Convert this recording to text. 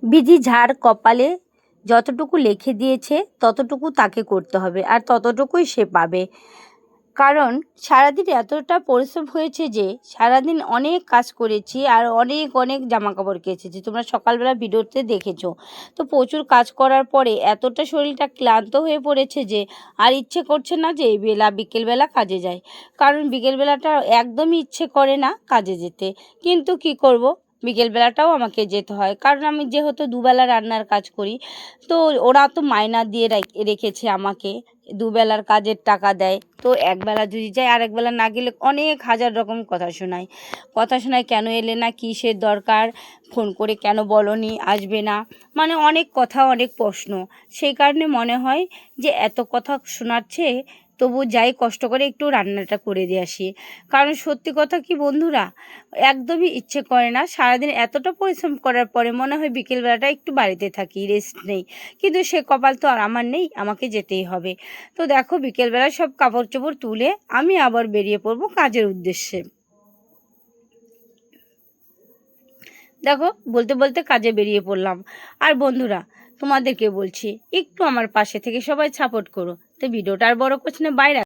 বিধি যার কপালে যতটুকু লিখে দিয়েছে ততটুকু তাকে করতে হবে, আর ততটুকুই সে পাবে। কারণ সারাদিন এতটা পরিশ্রম হয়েছে যে সারাদিন অনেক কাজ করেছি, আর অনেক অনেক জামাকাপড় কেচেছি, তোমরা সকালবেলা ভিডিওতে দেখেছো। তো প্রচুর কাজ করার পরে এতটা শরীরটা ক্লান্ত হয়ে পড়েছে যে আর ইচ্ছে করছে না যে বিকেলবেলা কাজে যায়। কারণ বিকেলবেলাটা একদমই ইচ্ছে করে না কাজে যেতে, কিন্তু কি করব, বিকেলবেলাটাও আমাকে যেতে হয়। কারণ আমি যেহেতু দুবেলা রান্নার কাজ করি, তো ওরা তো মাইনা দিয়ে রেখেছে আমাকে, দুবেলার কাজের টাকা দেয়। তো একবেলা যদি যাই আর একবেলা না গেলে অনেক হাজার রকম কথা শোনায়, কেন এলে না, কিসের দরকার, ফোন করে কেন বলনি, আসবে না, মানে অনেক কথা, অনেক প্রশ্ন। সেই কারণে মনে হয় যে এত কথা শোনাচ্ছে, তবু যাই কষ্ট করে একটু রান্নাটা করে দিয়ে আসি। কারণ সত্যি কথা কি বন্ধুরা, একদমই ইচ্ছে করে না, সারাদিন এতটা পরিশ্রম করার পরে মনে হয় বিকেলবেলাটা একটু বাড়িতে থাকি, রেস্ট নেই। কিন্তু সে কপাল তো আর আমার নেই, আমাকে যেতেই হবে। তো দেখো বিকেলবেলা সব কাপড় চোপড় তুলে আমি আবার বেরিয়ে পড়বো কাজের উদ্দেশ্যে। দেখো বলতে বলতে কাজে বেরিয়ে পড়লাম। আর বন্ধুরা, তোমাদেরকে বলছি একটু আমার পাশে থেকে সবাই সাপোর্ট করো। তো ভিডিওটা আর বড় করছি না, বাইরে